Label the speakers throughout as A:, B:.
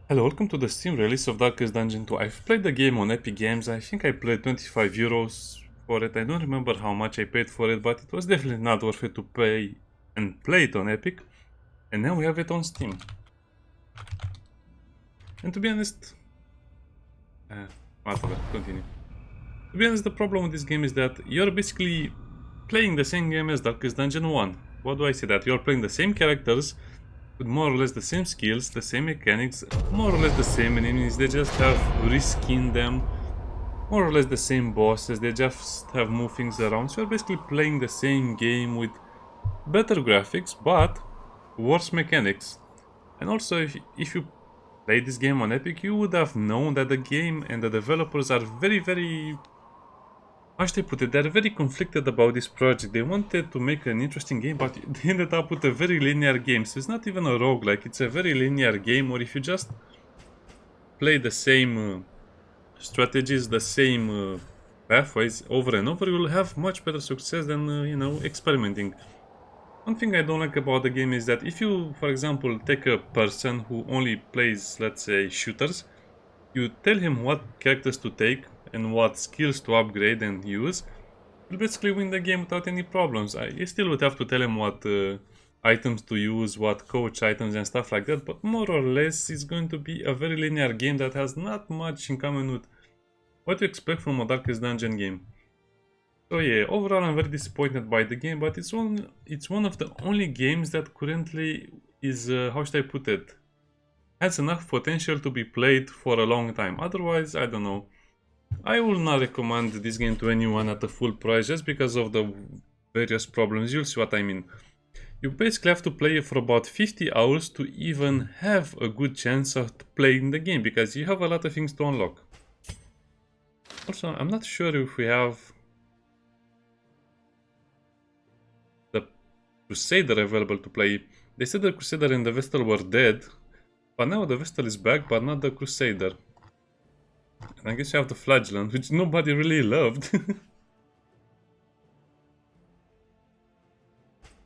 A: Hello, welcome to the Steam release of Darkest Dungeon 2. I've played the game on Epic Games. I think I paid 25 euros for it. I don't remember how much I paid for it, but it was definitely not worth it to pay and play it on Epic. And now we have it on Steam. And to be honest... whatever, continue. To be honest, the problem with this game is that you're basically playing the same game as Darkest Dungeon 1. What do I say that? You're playing the same characters, with more or less the same skills, the same mechanics, more or less the same enemies. They just have reskinned them, more or less the same bosses. They just have moved things around. So you're basically playing the same game with better graphics but worse mechanics. And also, if you played this game on Epic, you would have known that the game and the developers are very, how should I put it, they're very conflicted about this project. They wanted to make an interesting game, but they ended up with a very linear game. So it's not even a roguelike, it's a very linear game where if you just play the same strategies, the same pathways over and over, you'll have much better success than, experimenting. One thing I don't like about the game is that if you, for example, take a person who only plays, let's say, shooters, you tell him what characters to take and what skills to upgrade and use, you'll basically win the game without any problems. You still would have to tell him what items to use, what coach items and stuff like that, but more or less it's going to be a very linear game that has not much in common with what you expect from a Darkest Dungeon game. So yeah, overall I'm very disappointed by the game, but it's one of the only games that currently is, how should I put it, has enough potential to be played for a long time. Otherwise, I don't know. I will not recommend this game to anyone at the full price just because of the various problems. You'll see what I mean. You basically have to play for about 50 hours to even have a good chance of playing the game, because you have a lot of things to unlock. Also, I'm not sure if we have the Crusader available to play. They said the Crusader and the Vestal were dead, but now the Vestal is back, but not the Crusader. And I guess you have the Flagellant, which nobody really loved.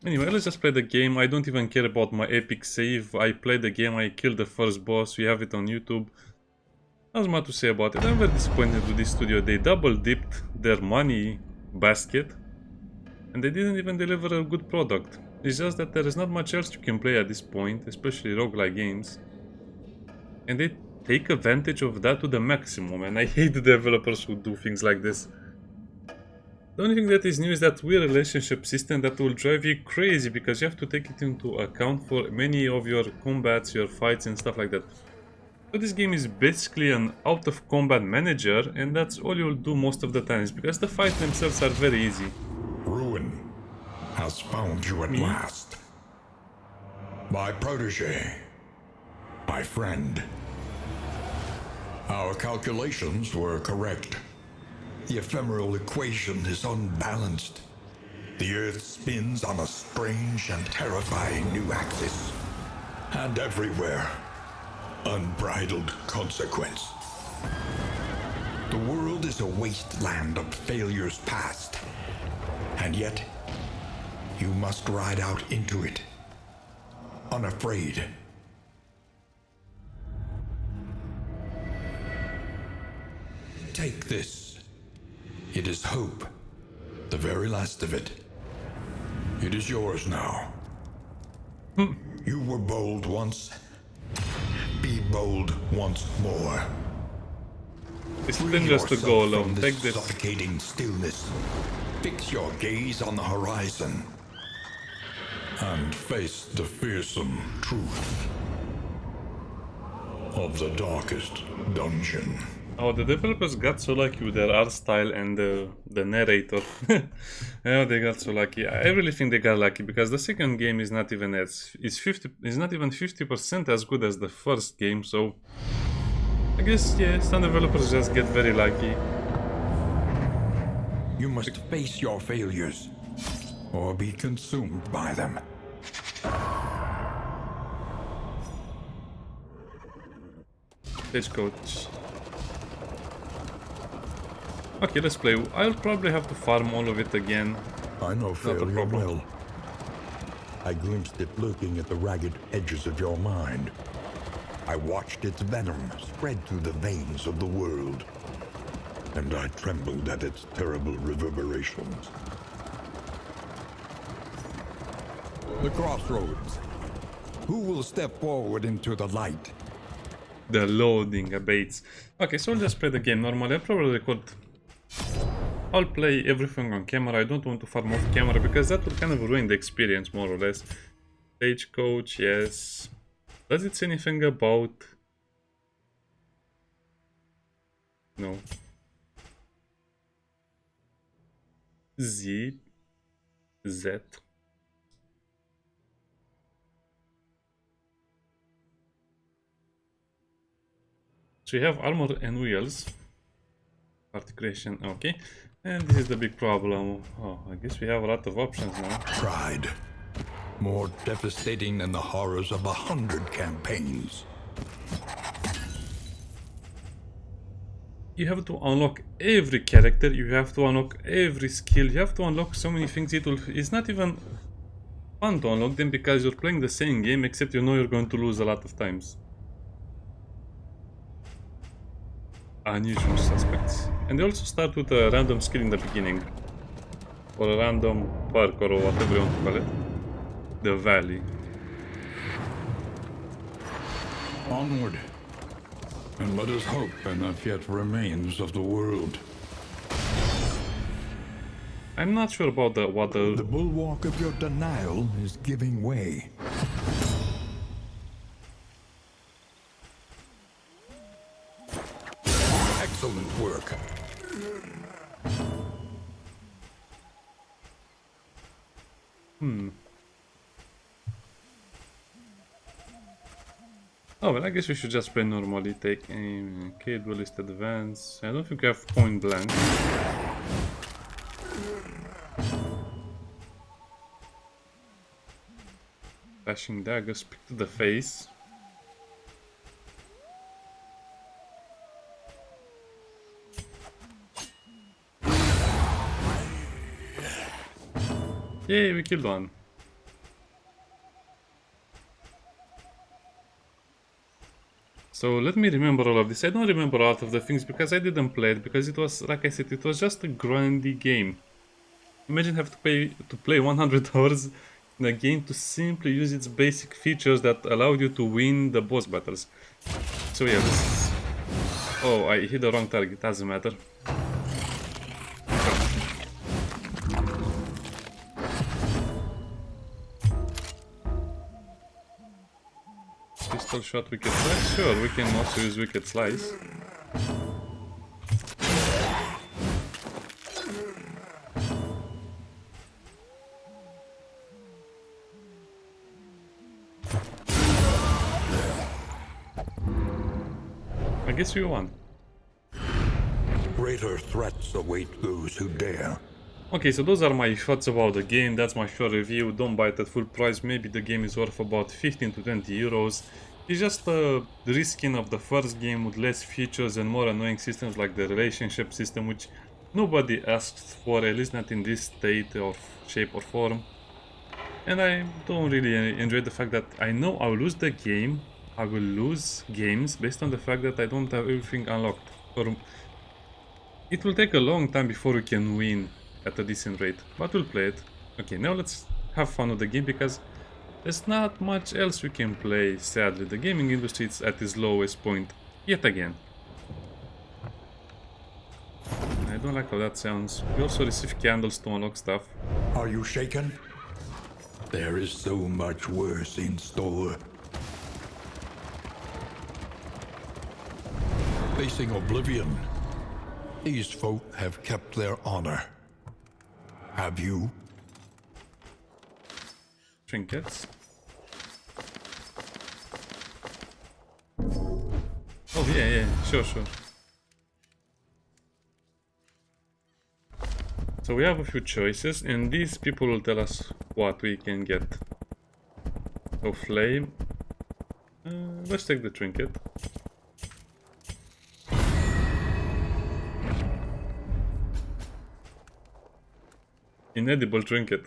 A: Anyway, let's just play the game. I don't even care about my epic save. I played the game, I killed the first boss, we have it on YouTube. Not much to say about it. I'm very disappointed with this studio. They double dipped their money basket and they didn't even deliver a good product. It's just that there is not much else you can play at this point, especially roguelike games. And they take advantage of that to the maximum, and I hate the developers who do things like this. The only thing that is new is that weird relationship system that will drive you crazy, because you have to take it into account for many of your combats, your fights and stuff like that. So this game is basically an out of combat manager, and that's all you'll do most of the times, because the fights themselves are very easy.
B: Ruin has found you at last. My protege. My friend. Our calculations were correct. The ephemeral equation is unbalanced. The Earth spins on a strange and terrifying new axis. And everywhere, unbridled consequence. The world is a wasteland of failures past. And yet, you must ride out into it, unafraid. Take this. It is hope, the very last of it. It is yours now. You were bold once. Be bold once more.
A: It's dangerous to go alone.
B: Take
A: Take this.
B: Suffocating stillness. Fix your gaze on the horizon. And face the fearsome truth of the darkest dungeon.
A: Oh, the developers got so lucky with their art style and the narrator. Yeah, they got so lucky. I really think they got lucky, because the second game is not even is not even 50% as good as the first game. So I guess, yeah, some developers just get very lucky.
B: You must face your failures, or be consumed by them.
A: Stagecoach. Okay, let's play. I'll probably have to farm all of it again.
B: I know failure
A: problem.
B: well. I glimpsed it lurking at the ragged edges of your mind. I watched its venom spread through the veins of the world, and I trembled at its terrible reverberations. The crossroads. Who will step forward into the light?
A: The loading abates. Okay, so I'll just play the game normally. I'll probably record. I'll play everything on camera. I don't want to farm off camera because that will kind of ruin the experience more or less. Stagecoach, yes. Does it say anything about... No. Z. So you have armor and wheels. Articulation, okay. And this is the big problem. Oh, I guess we have a lot of options now.
B: Pride. More devastating than the horrors of 100 campaigns.
A: You have to unlock every character, you have to unlock every skill, you have to unlock so many things. It's not even fun to unlock them because you're playing the same game, except you know you're going to lose a lot of times. Unusual suspects. And they also start with a random skill in the beginning. Or a random perk or whatever you want to call it. The valley.
B: Onward. And let us hope enough yet remains of the world.
A: I'm not sure about
B: The bulwark of your denial is giving way. Excellent work.
A: Oh, well, I guess we should just play normally. Take aim, okay, duelist advance. I don't think we have point blank. Flashing dagger, speak to the face. Yay, we killed one. So let me remember all of this. I don't remember a lot of the things because I didn't play it, because it was, like I said, it was just a grindy game. Imagine having to play 100 hours in a game to simply use its basic features that allowed you to win the boss battles. So yeah, this is... Oh, I hit the wrong target, doesn't matter. Pistol shot, wicked slice? Sure, we can also use wicked slice. I guess we won.
B: Greater threats await those who dare.
A: Okay, so those are my thoughts about the game. That's my short review. Don't buy it at full price. Maybe the game is worth about 15 to 20 euros. It's just a reskin of the first game with less features and more annoying systems like the relationship system, which nobody asked for, at least not in this state or shape or form. And I don't really enjoy the fact that I know I'll lose the game. I will lose games based on the fact that I don't have everything unlocked. Or it will take a long time before we can win at a decent rate, but we'll play it. Okay, now let's have fun with the game because there's not much else we can play, sadly. The gaming industry is at its lowest point, yet again. I don't like how that sounds. We also receive candles to unlock stuff.
B: Are you shaken? There is so much worse in store. Facing oblivion, these folk have kept their honor. Have you?
A: Trinkets. Oh yeah, sure. So we have a few choices, and these people will tell us what we can get. So flame. Let's take the trinket. Inedible trinket.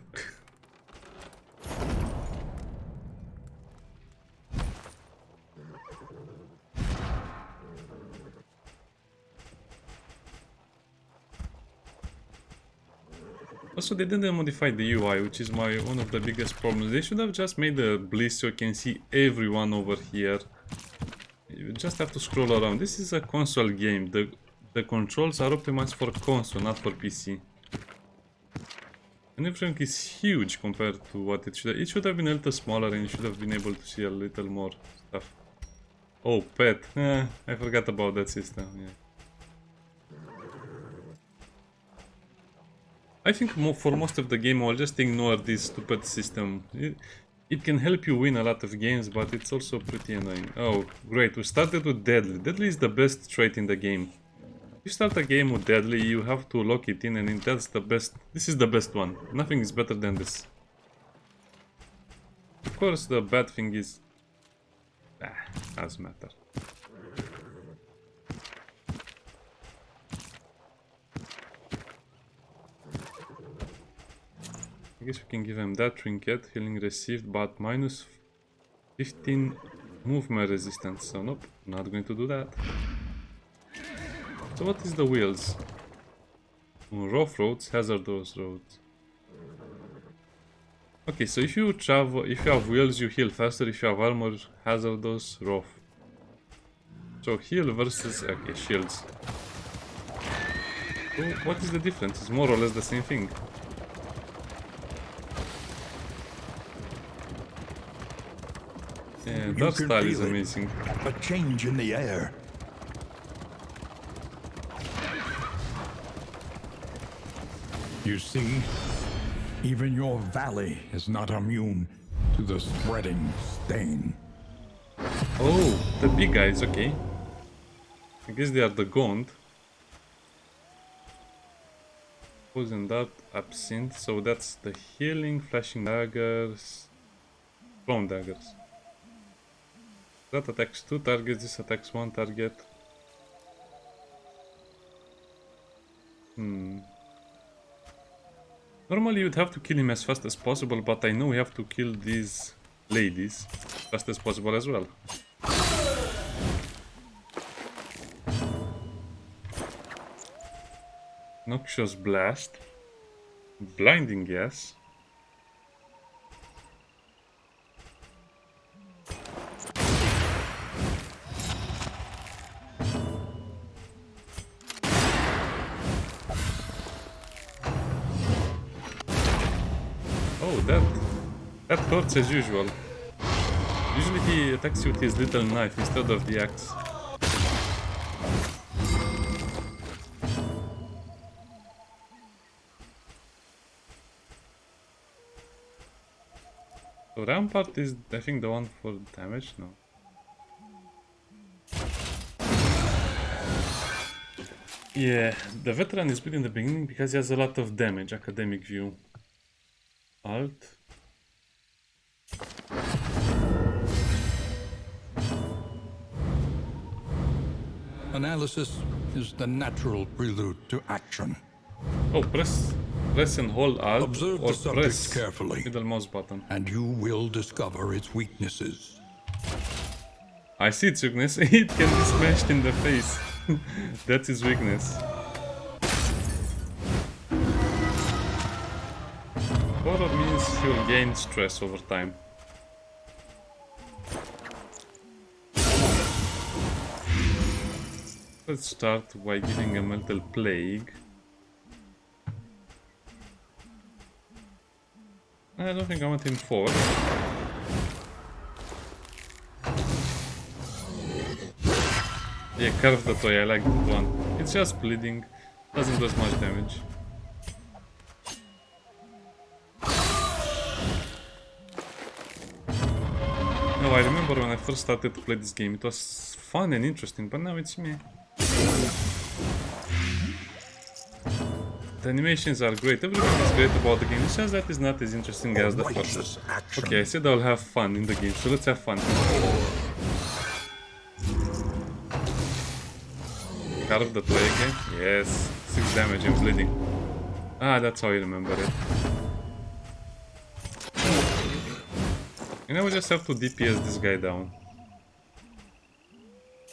A: Also, they didn't modify the UI, which is one of the biggest problems. They should have just made a bliss so you can see everyone over here. You just have to scroll around. This is a console game. The controls are optimized for console, not for PC. And everything is huge compared to what it should have. It should have been a little smaller and you should have been able to see a little more stuff. Oh, pet. I forgot about that system. Yeah. I think for most of the game I'll just ignore this stupid system. It can help you win a lot of games, but it's also pretty annoying. Oh, great. We started with Deadly. Deadly is the best trait in the game. If you start a game with Deadly, you have to lock it in, and that's the best. This is the best one. Nothing is better than this. Of course, the bad thing is... doesn't matter. I guess we can give him that trinket. Healing received, but minus 15 movement resistance. So nope, not going to do that. So what is the wheels? Rough roads, hazardous roads. Okay, so if you have wheels, you heal faster. If you have armor, hazardous, rough. So heal versus shields. So what is the difference? It's more or less the same thing. Yeah, that style is amazing.
B: A change in the air. You see, even your valley is not immune to the spreading stain.
A: Oh, the big guys, okay. I guess they are the Gaunt. Poison Dart, Absinthe, so that's the healing, flashing daggers, thrown daggers. That attacks 2 targets, this attacks 1 target. Normally you'd have to kill him as fast as possible, but I know we have to kill these ladies as fast as possible as well. Noxious Blast. Blinding Gas. Oh, that hurts as usual. Usually he attacks you with his little knife instead of the axe. So Rampart is, I think, the one for damage? No. Yeah, the veteran is big in the beginning because he has a lot of damage. Academic view. Alt.
B: Analysis is the natural prelude to action.
A: Oh, press and hold Alt
B: Observe
A: or
B: the subject
A: press
B: carefully,
A: middle mouse button.
B: and you will discover its weaknesses.
A: I see its weakness. It can be smashed in the face. That's his weakness. Horror means he'll gain stress over time. Let's start by giving him a little plague. I don't think I want him forward. Yeah, curve the toy, I like that one. It's just bleeding, doesn't do as much damage. No, I remember when I first started to play this game, it was fun and interesting, but now it's meh. The animations are great, everything is great about the game, it's just that it's not as interesting as the first. Okay, I said I'll have fun in the game, so let's have fun. Carve the toy again? Yes, 6 damage and bleeding. Ah, that's how I remember it. And I will just have to DPS this guy down.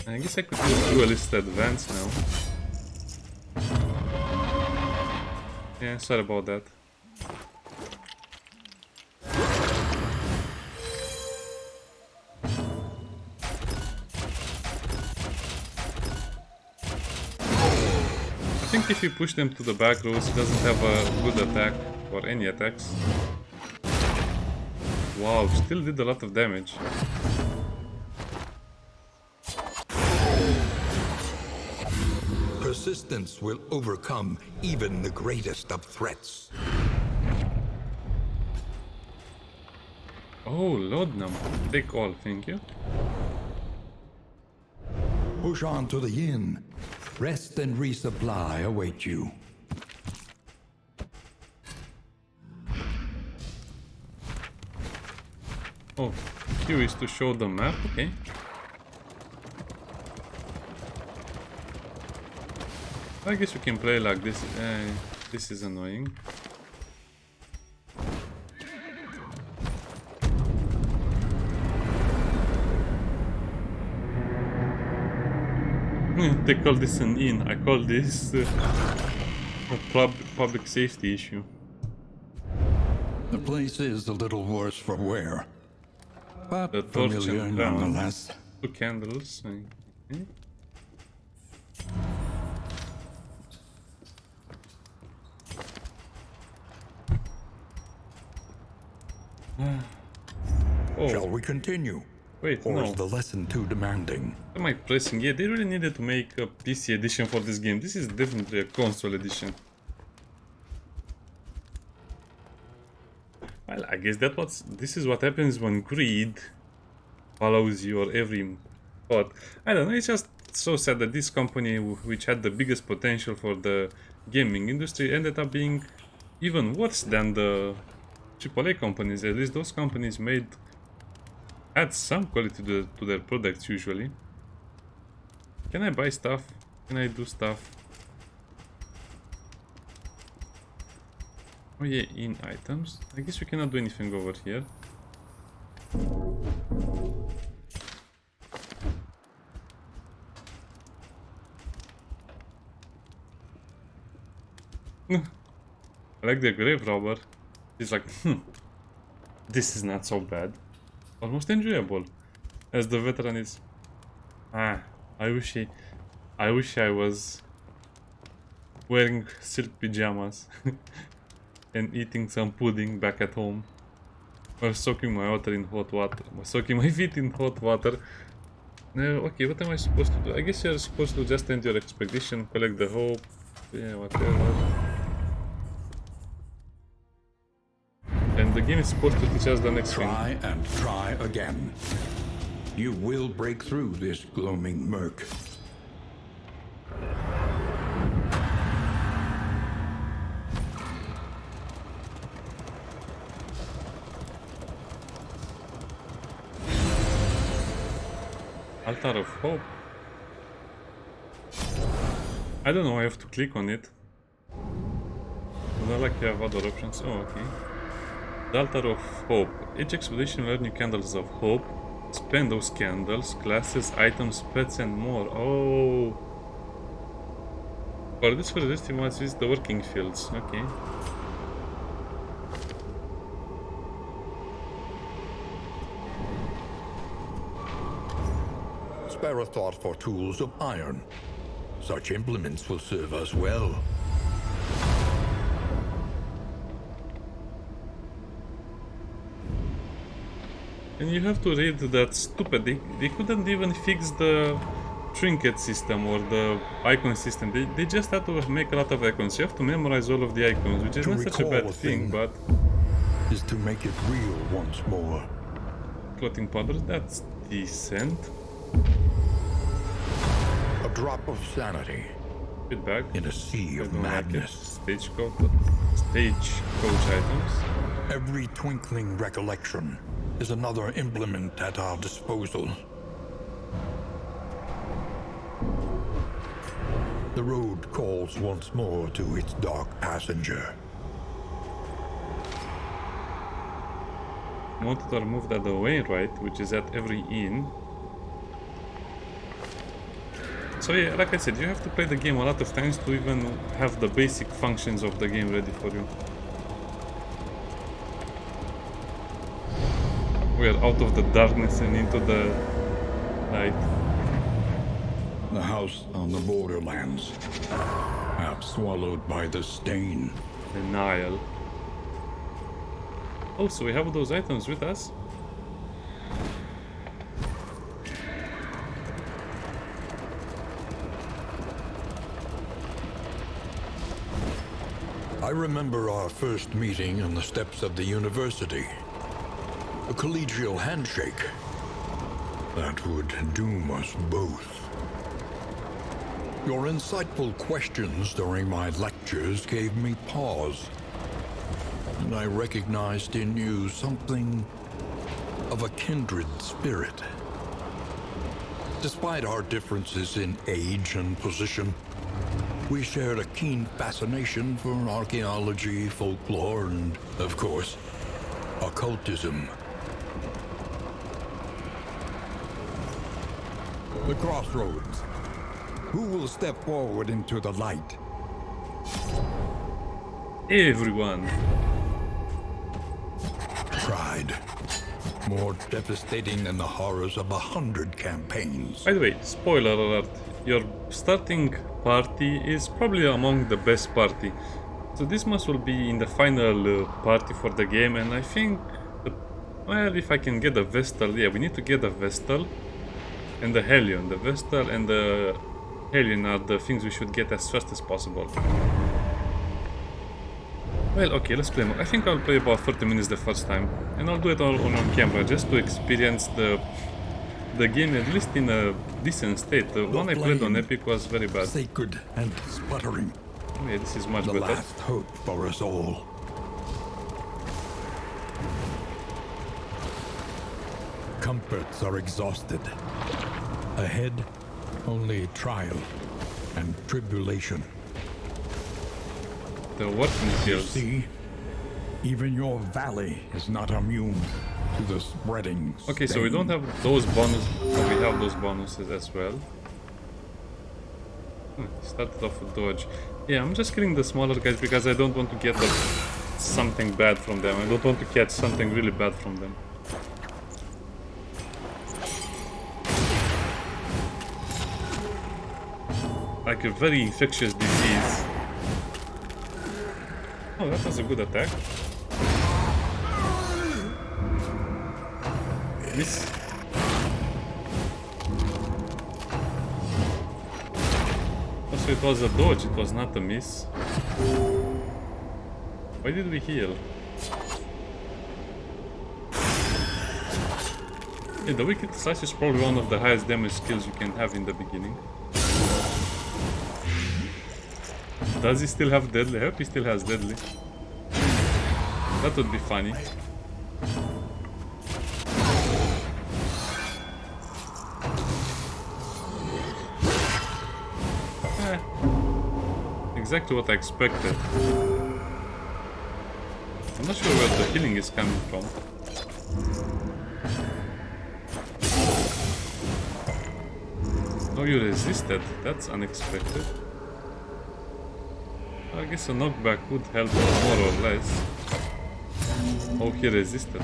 A: I guess I could use Duelist Advance now. Yeah, sorry about that. think if you push them to the back rows, he doesn't have a good attack or any attacks. Wow, still did a lot of damage.
B: Persistence will overcome even the greatest of threats.
A: Oh, laudanum. Take all, thank you.
B: Push on to the inn. Rest and resupply await you.
A: Oh, Q is to show the map, okay. I guess you can play like this. This is annoying. They call this an inn. I call this a public safety issue.
B: The place is a little worse for wear, but
A: The torch
B: familiar
A: and
B: nonetheless.
A: 2 candles. Okay. Oh,
B: Shall we continue?
A: wait,
B: Or
A: no.
B: is the lesson too demanding?
A: Am I pressing? Yeah, they really needed to make a PC edition for this game. This is definitely a console edition. Well, I guess this is what happens when greed follows your every thought. I don't know, it's just so sad that this company, which had the biggest potential for the gaming industry, ended up being even worse than the AAA companies. At least those companies had some quality to their products usually. Can I buy stuff? Can I do stuff? Oh yeah, in items. I guess we cannot do anything over here. I like the grave robber. He's like, this is not so bad. Almost enjoyable. As the veteran is. I wish I was wearing silk pajamas and eating some pudding back at home. Or soaking my water in hot water. Soaking my feet in hot water. Okay, what am I supposed to do? I guess you're supposed to just end your expedition, collect the hope. Yeah, whatever. And the game is supposed to teach us the next thing.
B: Try and try again. You will break through this gloaming murk.
A: Altar of Hope. I don't know, I have to click on it. Not like you have other options. Oh, okay. The Altar of Hope. Each expedition will earn you candles of hope. Spend those candles, classes, items, pets, and more. Oh. For this you must visit the working fields. Okay.
B: Spare a thought for tools of iron. Such implements will serve us well.
A: And you have to read that stupid. They couldn't even fix the trinket system or the icon system. They just had to make a lot of icons. You have to memorize all of the icons, which is not such a bad thing, but...
B: is to make it real once more.
A: Clothing powder, that's decent.
B: A drop of sanity
A: Feedback.
B: in a sea of madness.
A: Stagecoach items.
B: Every twinkling recollection is another implement at our disposal. The road calls once more to its dark passenger.
A: Wanted to move that away, right? Which is at every inn. So yeah, like I said, you have to play the game a lot of times to even have the basic functions of the game ready for you. We are out of the darkness and into the light.
B: The house on the borderlands, half swallowed by the stain.
A: Denial. Oh, so we have those items with us?
B: I remember our first meeting on the steps of the university. A collegial handshake. That would doom us both. Your insightful questions during my lectures gave me pause. And I recognized in you something of a kindred spirit. Despite our differences in age and position, we shared a keen fascination for archaeology, folklore, and, of course, occultism. The crossroads. Who will step forward into the light?
A: Everyone.
B: Pride. More devastating than the horrors of 100 campaigns.
A: By the way, spoiler alert. Your starting party is probably among the best party. So this must will be in the final party for the game, and I think, well, if I can get a Vestal, yeah, we need to get a Vestal and the Hellion. The Vestal and the Hellion are the things we should get as fast as possible. Well, okay, let's play more. I think I'll play about 30 minutes the first time, and I'll do it all on camera just to experience the game at least in a decent state. The one I played on Epic was very bad.
B: Sacred and sputtering.
A: Yeah, this is much
B: The
A: better.
B: last hope for us all. Comforts are exhausted. Ahead, only trial and tribulation.
A: The working fields.
B: See, even your valley is not immune to the spreading
A: Okay, so we don't have those bonuses, but we have those bonuses as well. Started off with dodge. Yeah, I'm just killing the smaller guys because I don't want to get something bad from them. I don't want to catch something really bad from them. Like a very infectious disease. Oh, that was a good attack. Miss. Also, it was a dodge, it was not a miss. Why did we heal? Yeah, the Wicked Slash is probably one of the highest damage skills you can have in the beginning. Does he still have deadly? I hope he still has deadly. That would be funny. Exactly what I expected. I'm not sure where the healing is coming from. Oh, you resisted. That's unexpected. I guess a knockback would help more or less. Oh, he resisted.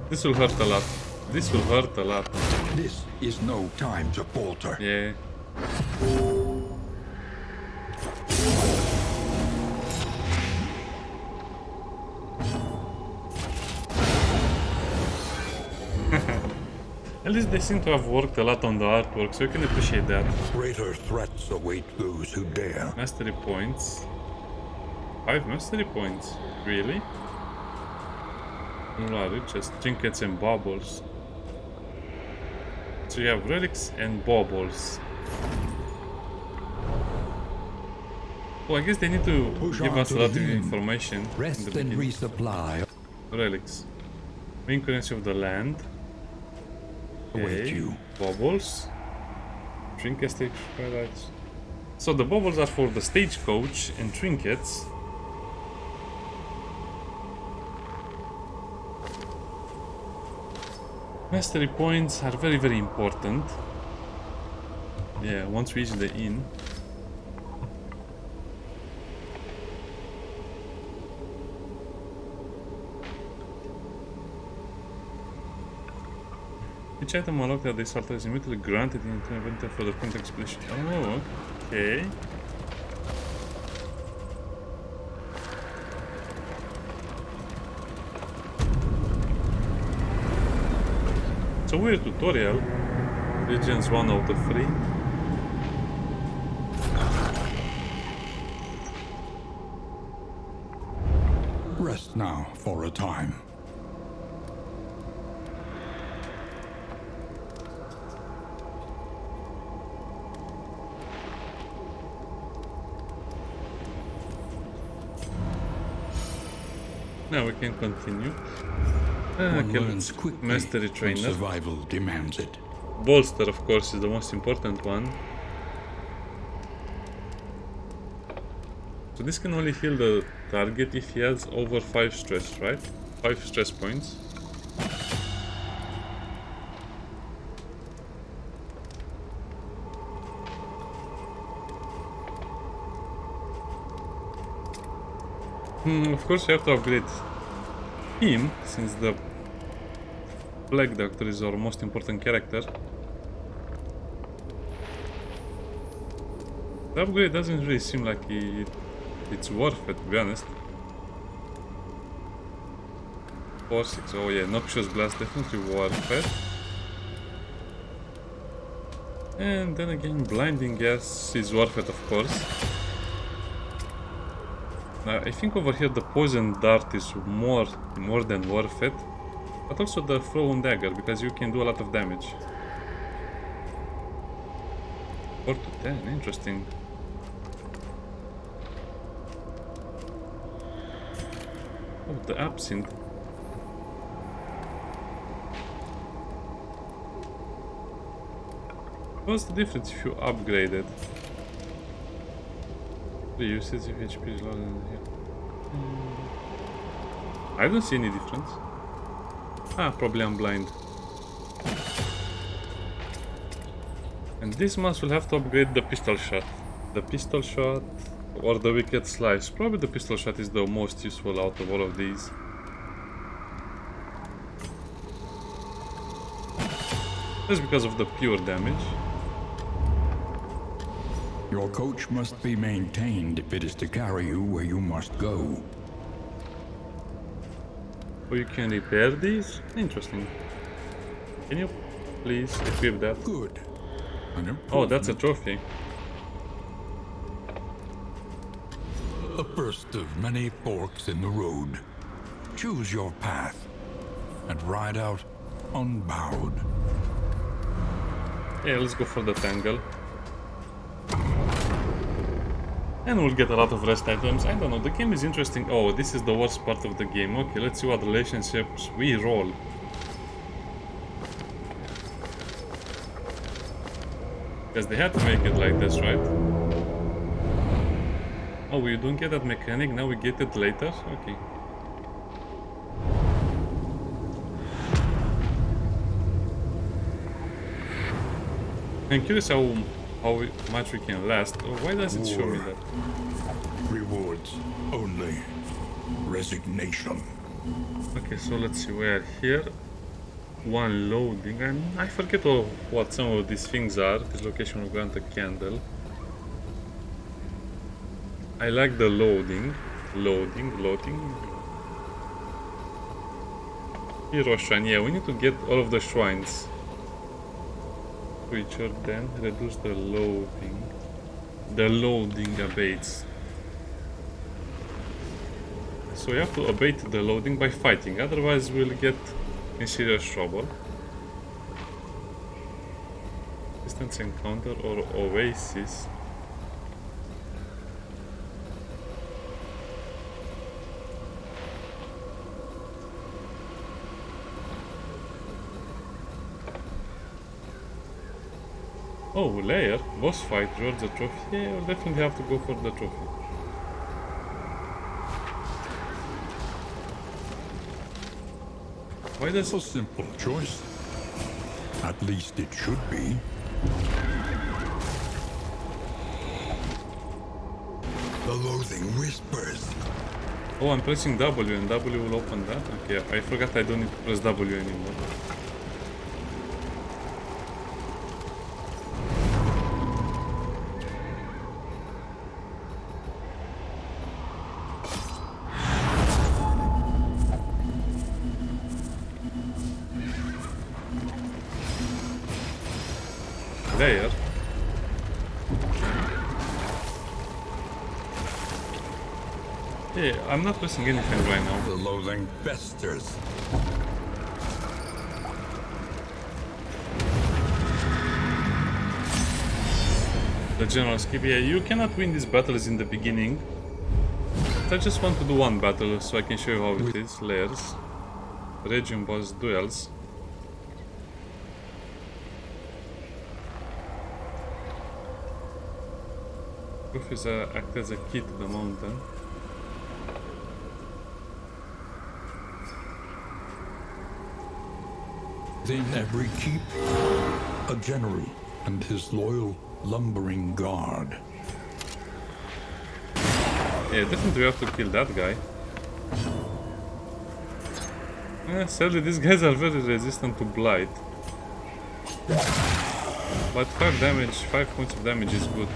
A: This will hurt a lot. This will hurt a lot.
B: This is no time to falter.
A: Yeah. At least they seem to have worked a lot on the artwork, so you can appreciate that.
B: Greater threats await those who dare.
A: Mastery points. 5 mastery points. Really? No, riches, trinkets and baubles. So you have relics and baubles. Oh, I guess they need to give us a lot of information.
B: Rest and resupply.
A: Relics. Main currency of the land. Okay. Baubles. Trinket stage highlights. So the baubles are for the stagecoach and trinkets. Mastery points are very, very important. Yeah, once we reach the inn. Each item unlocked at this altar is immediately granted in inventory for the context explanation. Oh, okay. It's a weird tutorial. Legends 1 out of 3.
B: Rest now for a time.
A: Now we can continue.
B: One
A: Okay,
B: learns
A: let's
B: quickly
A: mastery
B: when
A: trainer.
B: survival demands it.
A: Bolster, of course, is the most important one. So this can only heal the target if he has over 5 stress, right? 5 stress points. Of course, we have to upgrade him, since the Black Doctor is our most important character. The upgrade doesn't really seem like it's worth it, to be honest. 4-6, oh yeah, Noxious Blast, definitely worth it. And then again, Blinding Gas is worth it, of course. Now, I think over here the Poison Dart is more than worth it. But also the Thrown Dagger, because you can do a lot of damage. 4 to 10, interesting. Oh, the Absinthe. What's the difference if you upgrade it? The usage if HP is lower than here. I don't see any difference. Ah, probably I'm blind. And this month we'll have to upgrade the pistol shot. The pistol shot or the wicked slice. Probably the pistol shot is the most useful out of all of these. Just because of the pure damage.
B: Your coach must be maintained if it is to carry you where you must go.
A: Oh, you can repair these? Interesting. Can you please equip that?
B: Good.
A: Oh, that's a trophy.
B: The first of many forks in the road. Choose your path and ride out unbowed.
A: Yeah, let's go for the tangle. And we'll get a lot of rest items. I don't know, the game is interesting. Oh, this is the worst part of the game. Okay, let's see what relationships we roll. Because they had to make it like this, right? Oh, we don't get that mechanic, now we get it later? Okay. I'm curious how much we can last. Oh, why does it show me that?
B: Rewards only. Resignation.
A: Okay, so let's see, we are here. One loading, and I forget what some of these things are. This location will grant a candle. I like the loading. Loading. Hero shrine, yeah, we need to get all of the shrines. Creature, then reduce the loading. The loading abates. So you have to abate the loading by fighting, otherwise we'll get in serious trouble. Distance encounter or oasis. Oh, layer, boss fight, George the trophy. Yeah, we'll definitely have to go for the trophy. Why does
B: A simple choice. At least it should be. The loathing whispers.
A: Oh, I'm pressing W and W will open that? Okay, I forgot I don't need to press W anymore. layer. Yeah, I'm not pressing anything right now.
B: The loathing festers.
A: The general skip. Yeah, you cannot win these battles in the beginning. I just want to do one battle so I can show you how it is. Layers. Region boss duels. Proof is act as a key to the mountain.
B: In every keep, a general and his loyal lumbering guard.
A: Yeah, definitely we have to kill that guy. Sadly, these guys are very resistant to blight. But 5 damage, 5 points of damage is good.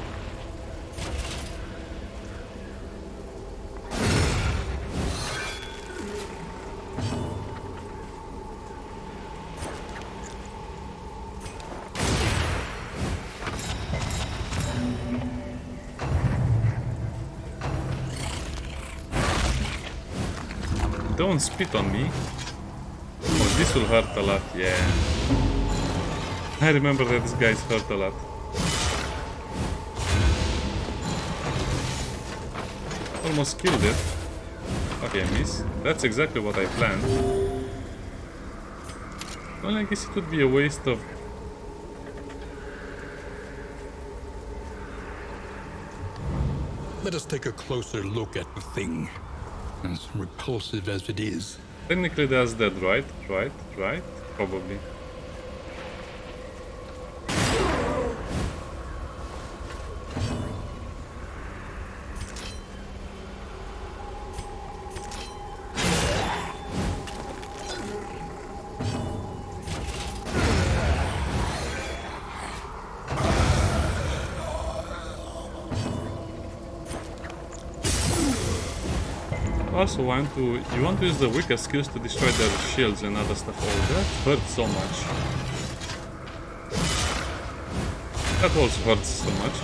A: Don't spit on me. Oh, this will hurt a lot, yeah. I remember that these guys hurt a lot. Almost killed it. Okay, miss. That's exactly what I planned. Well, I guess it would be a waste of...
B: Let us take a closer look at the thing, as repulsive as it is.
A: Technically that's dead, right? Right? Probably. Also you want to use the weaker skills to destroy their shields and other stuff. Oh, that hurts so much. That also hurts so much.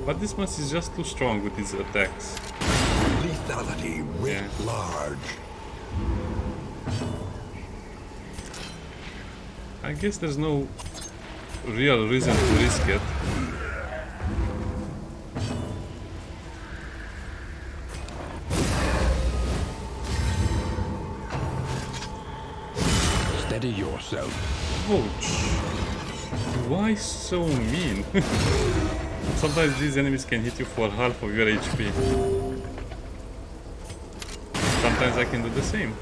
A: But this much is just too strong with his attacks.
B: Lethality writ large.
A: I guess there's no real reason to risk it.
B: Steady yourself.
A: Ouch. Why so mean? Sometimes these enemies can hit you for half of your HP. Sometimes I can do the same.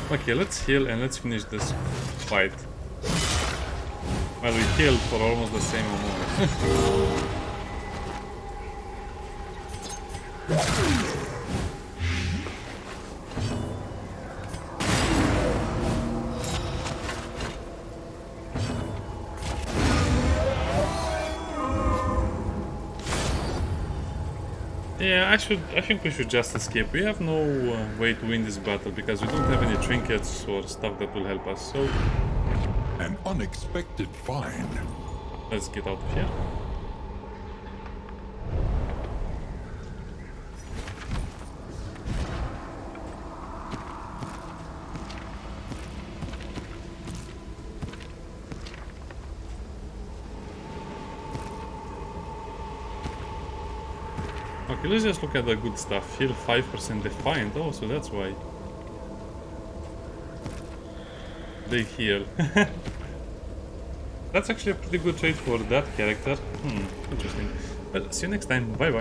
A: Okay, let's heal and let's finish this fight. Well, we healed for almost the same amount. Yeah, I think we should just escape. We have no way to win this battle because we don't have any trinkets or stuff that will help us. So
B: An unexpected find.
A: let's get out of here. Okay, let's just look at the good stuff. Heal 5% Defiant. Oh, so that's why. They heal. That's actually a pretty good trait for that character. Interesting. Well, see you next time. Bye bye.